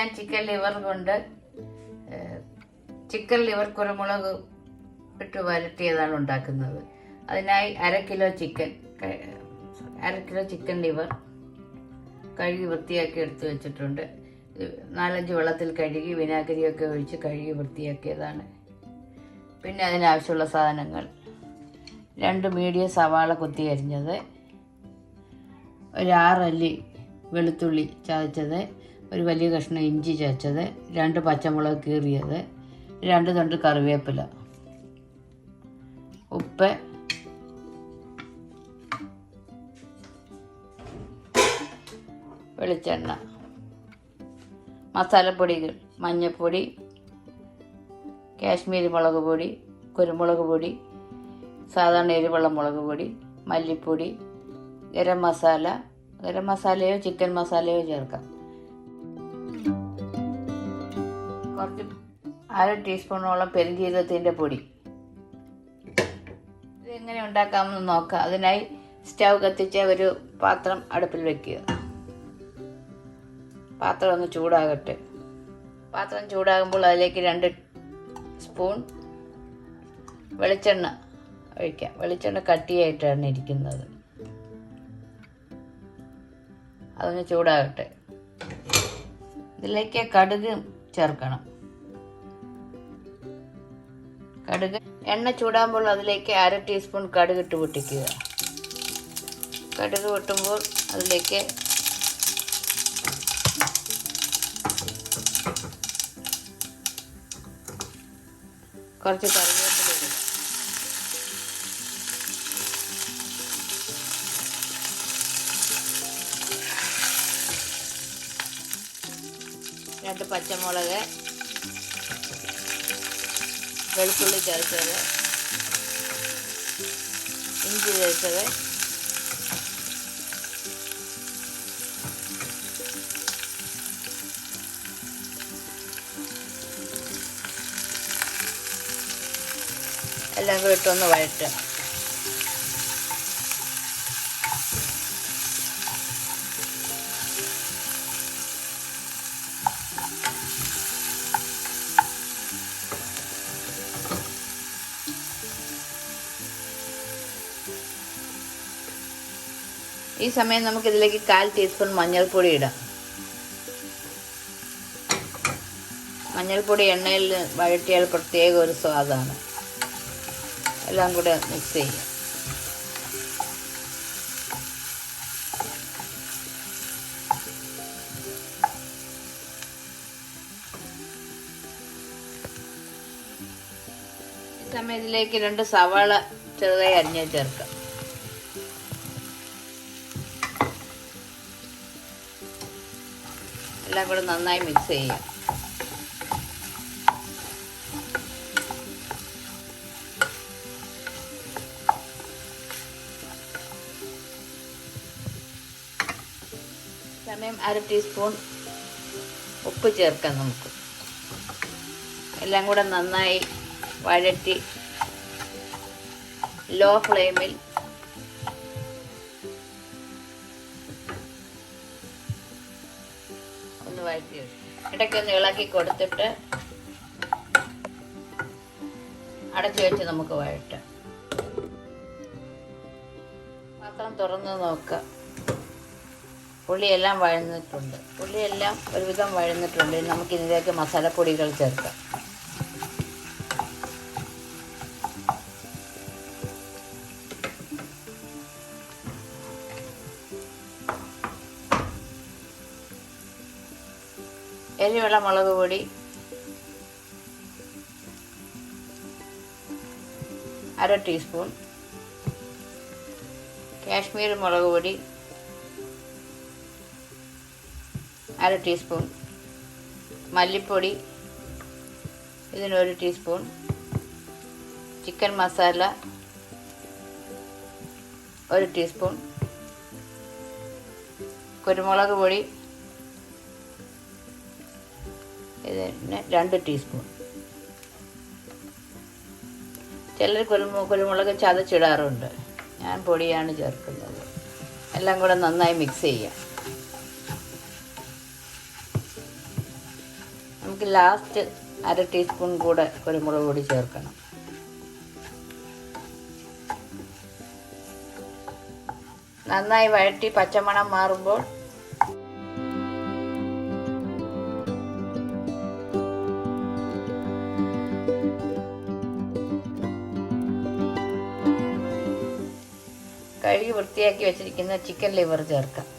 ഞാൻ chicken liver കുരുമുളക് ഇട്ട് വരട്ടിയതാണ് ഉണ്ടാക്കുന്നത്. അതിനായി അര കിലോ ചിക്കൻ ലിവർ കഴുകി വൃത്തിയാക്കി എടുത്തു വെച്ചിട്ടുണ്ട്. 4-5 വെള്ളത്തിൽ കഴുകി വിനാഗിരിയൊക്കെ ഒഴിച്ച് കഴുകി വൃത്തിയാക്കിയതാണ്. പിന്നെ അതിനാവശ്യമുള്ള സാധനങ്ങൾ: 2 മീഡിയം സവാള കൊത്തി അരിഞ്ഞത്, ഒരു 6 അല്ലി വെളുത്തുള്ളി ചതച്ചത്, ഒരു വലിയ കഷ്ണം ഇഞ്ചി ചതച്ചത്, 2 പച്ചമുളക് കീറിയത്, 2 തണ്ട് കറിവേപ്പില, ഉപ്പ്, വെളിച്ചെണ്ണ, മസാലപ്പൊടികൾ: മഞ്ഞൾപ്പൊടി, കാശ്മീരി മുളക് പൊടി, കുരുമുളക് പൊടി, സാധാരണ എരിവുള്ള മുളക് പൊടി, മല്ലിപ്പൊടി, ഗരം മസാലയോ ചിക്കൻ മസാലയോ ചേർക്കാം. കുറച്ച് 1/2 ടീസ്പൂണോളം പെരുംജീരകത്തിൻ്റെ പൊടി. ഇതെങ്ങനെ ഉണ്ടാക്കാമെന്ന് നോക്കാം. അതിനായി സ്റ്റൗ കത്തിച്ച് ഒരു പാത്രം അടുപ്പിൽ വെക്കുക. പാത്രം ഒന്ന് ചൂടാകട്ടെ. പാത്രം ചൂടാകുമ്പോൾ അതിലേക്ക് 2 സ്പൂൺ വെളിച്ചെണ്ണ ഒഴിക്കാം. വെളിച്ചെണ്ണ കട്ടിയായിട്ടാണ് ഇരിക്കുന്നത്. അതൊന്ന് ചൂടാകട്ടെ. ഇതിലേക്ക് കടുക് ചേർക്കണം. എണ്ണ ചൂടാകുമ്പോൾ അതിലേക്ക് 1/2 ടീസ്പൂൺ കടുക് ഇട്ട് പൊട്ടിക്കുക. കടുക് പൊട്ടുമ്പോൾ അതിലേക്ക് കുറച്ച് കറിവേപ്പില ഇടുക. രണ്ട് പച്ചമുളക്, വെളുത്തുള്ളി ചതച്ചത്, ഇഞ്ചി ചതച്ചത്, എല്ലാം കൂടി ഇട്ടൊന്ന് വഴറ്റുക. ഈ സമയം നമുക്കിതിലേക്ക് 1/4 ടീസ്പൂൺ മഞ്ഞൾപ്പൊടി ഇടാം. മഞ്ഞൾപ്പൊടി എണ്ണയിൽ വഴറ്റിയാൽ പ്രത്യേക ഒരു സ്വാദാണ്. എല്ലാം കൂടെ മിക്സ് ചെയ്യാം. ഈ സമയം ഇതിലേക്ക് 2 സവാള ചെറുതായി അരിഞ്ഞ് ചേർക്കാം. എല്ലാം കൂടെ നന്നായി മിക്സ് ചെയ്യാം. സമയം 1/2 ടീസ്പൂൺ ഉപ്പ് ചേർക്കാം നമുക്ക്. എല്ലാം കൂടെ നന്നായി വഴറ്റി ലോ ഫ്ലെയിമിൽ ഒന്ന് വഴറ്റി ഇടയ്ക്കൊന്ന് ഇളക്കി കൊടുത്തിട്ട് അടച്ചു വെച്ച് നമുക്ക് വഴറ്റാം. പാത്രം തുറന്ന് നോക്കാം. പുളിയെല്ലാം വഴന്നിട്ടുണ്ട്. പുളിയെല്ലാം ഒരുവിധം വഴന്നിട്ടുണ്ട്. നമുക്കിതിലേക്ക് മസാലപ്പൊടികൾ ചേർക്കാം. എരിവുള്ള മുളക് പൊടി, 1/2 ടീസ്പൂൺ, കാശ്മീരി മുളക് പൊടി 1/2 ടീസ്പൂൺ, മല്ലിപ്പൊടി ഇതിന് 1 ടീസ്പൂൺ, ചിക്കൻ മസാല 1 ടീസ്പൂൺ, കുരുമുളക് പൊടി ഇതിന് 2 ടീസ്പൂൺ. ചിലർ കുരുമുളക് ചതച്ചിടാറുണ്ട്. ഞാൻ പൊടിയാണ് ചേർക്കുന്നത്. എല്ലാം കൂടെ നന്നായി മിക്സ് ചെയ്യാം. നമുക്ക് ലാസ്റ്റ് 1/2 ടീസ്പൂൺ കൂടെ കുരുമുളക് പൊടി ചേർക്കണം. നന്നായി വഴറ്റി പച്ചമണം മാറുമ്പോൾ കഴുകി വൃത്തിയാക്കി വെച്ചിരിക്കുന്ന ചിക്കൻ ലിവർ ചേർക്കാം.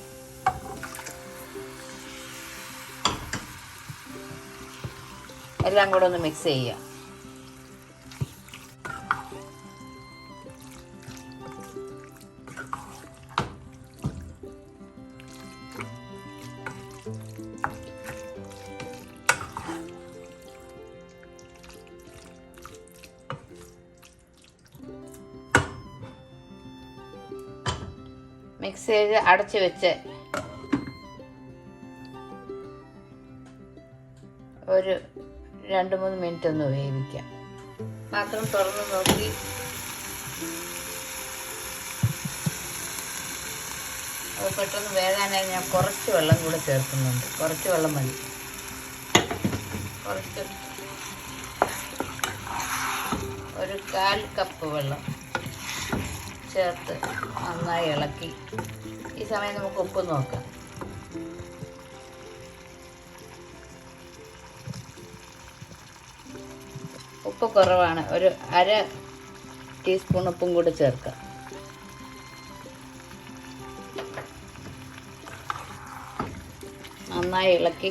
എല്ലാം കൂടെ ഒന്ന് മിക്സ് ചെയ്യാം. മിക്സ് ചെയ്ത് അടച്ചു വെച്ച് ഒരു 2-3 മിനിറ്റ് ഒന്ന് വേവിക്കാം. പാത്രം തുറന്ന് നോക്കി അത് പെട്ടെന്ന് വേകാനായി ഞാൻ കുറച്ച് വെള്ളം കൂടെ ചേർക്കുന്നുണ്ട്. കുറച്ച് വെള്ളം മതി. ഒരു 1/4 കപ്പ് വെള്ളം ചേർത്ത് നന്നായി ഇളക്കി. ഈ സമയം നമുക്ക് ഉപ്പ് നോക്കാം. ഉപ്പ് കുറവാണ്. ഒരു 1/2 ടീസ്പൂൺ ഉപ്പും കൂടി ചേർക്കാം. നന്നായി ഇളക്കി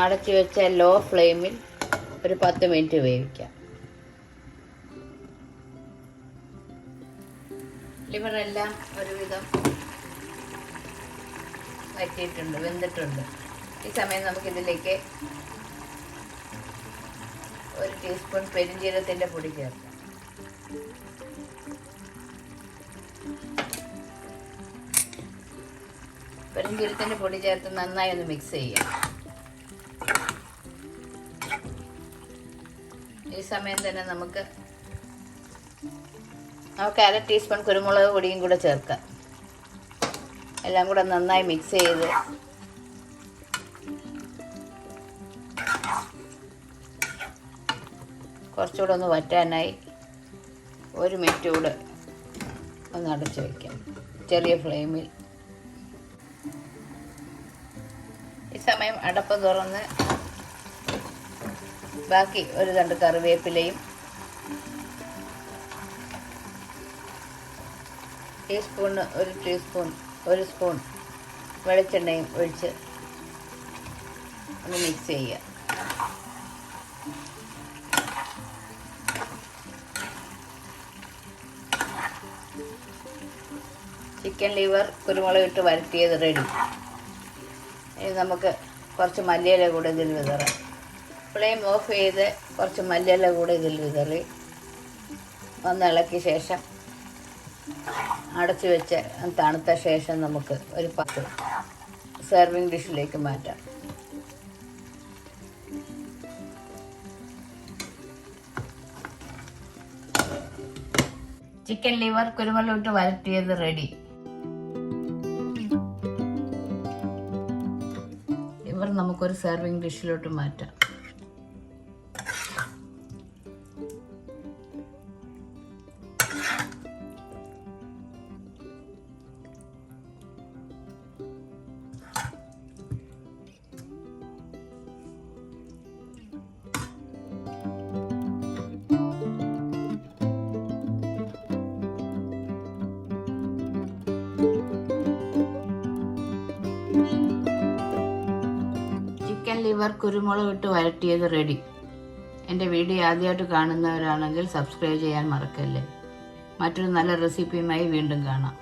അടച്ചു വെച്ച ലോ ഫ്ലെയിമിൽ ഒരു 10 മിനിറ്റ് വേവിക്കാം. ലിവറെല്ലാം ഒരുവിധം വറ്റിയിട്ടുണ്ട്, വെന്തിട്ടുണ്ട്. ഈ സമയം നമുക്കിതിലേക്ക് 1 ടീസ്പൂൺ പെരിഞ്ജീരകത്തിൻ്റെ പൊടി ചേർക്കാം. പെരിഞ്ജീരകത്തിൻ്റെ പൊടി ചേർത്ത് നന്നായി ഒന്ന് മിക്സ് ചെയ്യാം. ഈ സമയം തന്നെ നമുക്ക് 1/2 ടീസ്പൂൺ കുരുമുളക് പൊടിയും കൂടെ ചേർക്കാം. എല്ലാം കൂടെ നന്നായി മിക്സ് ചെയ്ത് കുറച്ചുകൂടെ ഒന്ന് വറ്റാനായി 1 മിനിറ്റ് കൂടെ ഒന്ന് അടച്ചു വയ്ക്കാം ചെറിയ ഫ്ലെയിമിൽ. ഈ സമയം അടപ്പ് തുറന്ന് ബാക്കി ഒരു തണ്ട് കറിവേപ്പിലയും ഒരു സ്പൂൺ വെളിച്ചെണ്ണയും ഒഴിച്ച് ഒന്ന് മിക്സ് ചെയ്യുക. ചിക്കൻ ലിവർ കുരുമുളക് ഇട്ട് വരട്ടിയത് റെഡി. ഇനി നമുക്ക് കുറച്ച് മല്ലിയില കൂടെ ഇതിൽ വിതറാം. ഫ്ലെയിം ഓഫ് ചെയ്ത് കുറച്ച് മല്ലിയില കൂടെ ഇതിൽ വിതറി ഒന്ന് ഇളക്കിയ ശേഷം അടച്ചു വെച്ച് തണുത്ത ശേഷം നമുക്ക് ഒരു 10 സെർവിങ് ഡിഷിലേക്ക് മാറ്റാം. ചിക്കൻ ലിവർ കുരുമുളക് ഇട്ട് വരട്ടിയത് റെഡി. ലിവർ നമുക്കൊരു സെർവിങ് ഡിഷിലോട്ട് മാറ്റാം. ചിക്കൻ ലിവർ കുരുമുളക് ഇട്ട് വരട്ടിയത് റെഡി. എൻ്റെ വീഡിയോ ആദ്യമായിട്ട് കാണുന്നവരാണെങ്കിൽ സബ്സ്ക്രൈബ് ചെയ്യാൻ മറക്കല്ലേ. മറ്റൊരു നല്ല റെസിപ്പിയുമായി വീണ്ടും കാണാം.